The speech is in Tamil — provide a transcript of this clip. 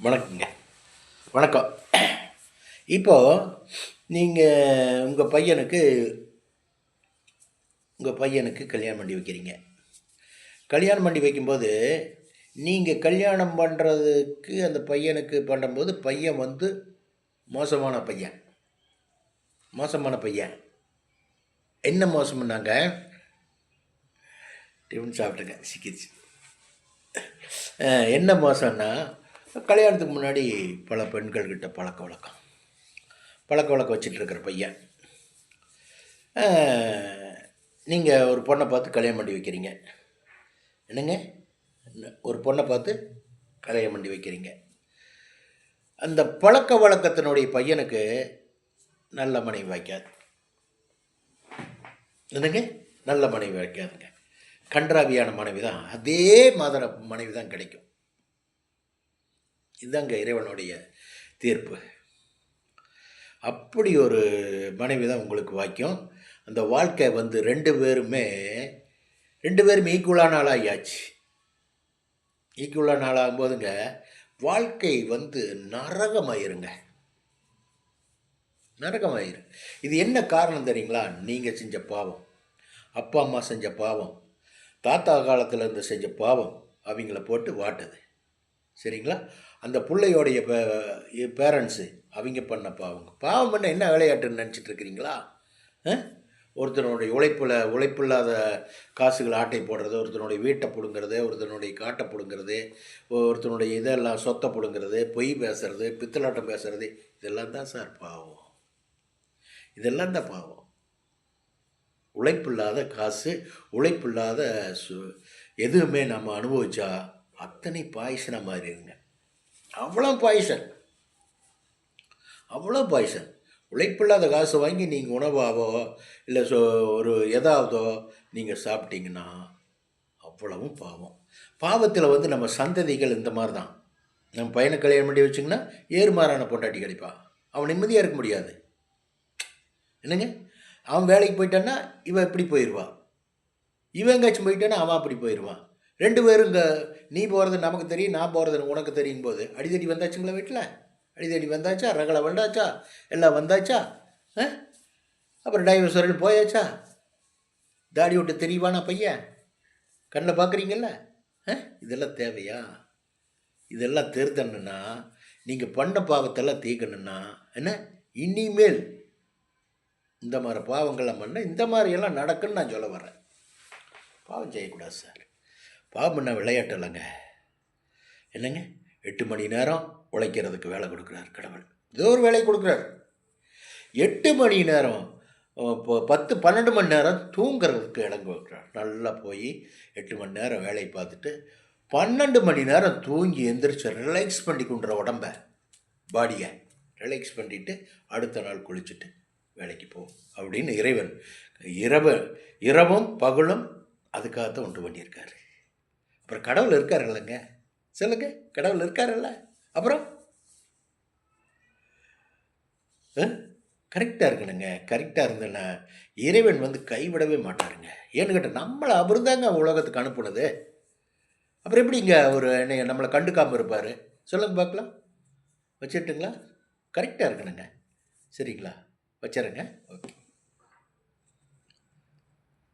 வணக்கங்க. வணக்கம். இப்போது நீங்கள் உங்கள் பையனுக்கு கல்யாணம் பண்ணி வைக்கிறீங்க. கல்யாணம் பண்ணி வைக்கும்போது, நீங்கள் கல்யாணம் பண்ணுறதுக்கு அந்த பையனுக்கு பண்ணும்போது, பையன் வந்து மோசமான பையன். மோசமான பையன். என்ன மோசம்னாங்க, டிஃபன் சாப்பிட்டுங்க சிக்கிச்சு. என்ன மோசம்னா, கல்யாணத்துக்கு முன்னாடி பல பெண்கள்கிட்ட பழக்க வழக்கம் வச்சுட்ருக்கிற பையன். நீங்கள் ஒரு பொண்ணை பார்த்து கல்யாணம் பண்ணி வைக்கிறீங்க. என்னங்க, ஒரு பொண்ணை பார்த்து கல்யாணம் பண்ணி வைக்கிறீங்க. அந்த பழக்க வழக்கத்தினுடைய பையனுக்கு நல்ல மனைவி வாய்க்காது. என்னங்க, நல்ல மனைவி வாய்க்காதுங்க. கன்றாவியான மனைவி தான், அதே மாதிரி மனைவி தான் கிடைக்கும். இதுதாங்க இறைவனுடைய தீர்ப்பு. அப்படி ஒரு மனைவி தான் உங்களுக்கு வாய்க்கும். அந்த வாழ்க்கை வந்து ரெண்டு பேரும் ஈக்குவலான ஆளாகியாச்சு. ஈக்குவலான ஆளாகும்போதுங்க வாழ்க்கை வந்து நரகமாயிருங்க. இது என்ன காரணம் தெரியுங்களா? நீங்கள் செஞ்ச பாவம், அப்பா அம்மா செஞ்ச பாவம், தாத்தா காலத்தில் இருந்து செஞ்ச பாவம் அவங்கள போட்டு வாட்டுது. சரிங்களா? அந்த பிள்ளையோடைய பேரண்ட்ஸு அவங்க பண்ண பாவம் பண்ண என்ன விளையாட்டுன்னு நினச்சிட்டு இருக்கிறீங்களா? ஒருத்தனுடைய உழைப்பில்லாத காசுகள் ஆட்டை போடுறது, ஒருத்தனுடைய வீட்டை பிடுங்கிறது, ஒருத்தனுடைய காட்டை பிடுங்கிறது, ஒருத்தனுடைய இதெல்லாம் சொத்தை பிடுங்கிறது, பொய் பேசுறது, பித்தலாட்டம் பேசுறது, இதெல்லாம் தான் சார் பாவம். இதெல்லாம் தான் பாவம். உழைப்பில்லாத காசு, உழைப்பில்லாத எதுவுமே நம்ம அனுபவிச்சா அத்தனை பாய்சனாக மாறிடுங்க. அவ்வளோ பாய்சன். உழைப்பில்லாத காசு வாங்கி நீங்கள் உணவாவோ இல்லை ஒரு எதாவதோ நீங்கள் சாப்பிட்டீங்கன்னா அவ்வளவும் பாவம். பாவத்தில் வந்து நம்ம சந்ததிகள் இந்த மாதிரி தான். நம்ம பையனை கல்யாணம் பண்ணி வச்சிங்கன்னா ஏறுமாறான பொண்டாட்டி கிடைப்பா. அவன் நிம்மதியாக இருக்க முடியாது. என்னங்க, அவன் வேலைக்கு போயிட்டான்னா இவன் இப்படி போயிடுவான், இவன் எங்கேயாச்சும் போயிட்டான்னா அவன் அப்படி போயிடுவான். ரெண்டு பேரும் இங்கே நீ போகிறது நமக்கு தெரியும், நான் போகிறது உனக்கு தெரியும் போது அடிதடி வந்தாச்சுங்களா? வீட்டில் அடிதடி வந்தாச்சா? ரகலை வந்தாச்சா? எல்லாம் வந்தாச்சா? அப்புறம் டைவர்ஸ் வரைக்கும் போயாச்சா? தாடி விட்டு தெரியவானா பையன்? கண்ணில் பார்க்குறீங்கல்ல? இதெல்லாம் தேவையா? இதெல்லாம் திருத்தணுன்னா, நீங்கள் பண்ண பாவத்தெல்லாம் தீர்க்கணுன்னா என்ன, இனிமேல் இந்த மாதிரி பாவங்கள்லாம் பண்ண இந்த மாதிரியெல்லாம் நடக்குன்னு நான் சொல்ல வரேன். பாவம் செய்யக்கூடாது சார். பாவம் பண்ண விளையாட்டு இல்லைங்க. என்னங்க, 8 மணி நேரம் உழைக்கிறதுக்கு வேலை கொடுக்குறார் கடவுள். ஏதோ ஒரு வேலை கொடுக்குறாரு. 8 மணி நேரம், இப்போ 10-12 மணி நேரம் தூங்குறதுக்கு இடம் கொடுக்குறார். நல்லா போய் 8 மணி நேரம் வேலையை பார்த்துட்டு 12 மணி நேரம் தூங்கி எந்திரிச்சு ரிலாக்ஸ் பண்ணி கொண்டுற உடம்ப, பாடியை ரிலாக்ஸ் பண்ணிவிட்டு அடுத்த நாள் குளிச்சுட்டு வேலைக்கு போ அப்படின்னு இறைவன் இரவும் பகலும் அதுக்காகத்தான் ஒன்று பண்ணியிருக்காரு. அப்புறம் கடவுள் இருக்கார் இல்லைங்க, சொல்லுங்க, கடவுள் இருக்காருல்ல. அப்புறம் கரெக்டாக இருக்கணுங்க. கரெக்டாக இருந்தேன்னா இறைவன் வந்து கைவிடவே மாட்டாருங்க. ஏன்னு கேட்டால் நம்மளை அவர் தாங்க உலகத்துக்கு அனுப்புனது. அப்புறம் எப்படி இங்கே ஒரு நம்மளை கண்டுக்காமல் இருப்பார்? சொல்லுங்க பார்க்கலாம். வச்சுட்டுங்களா? கரெக்டாக இருக்கணுங்க. சரிங்களா? வச்சுருங்க. ஓகே.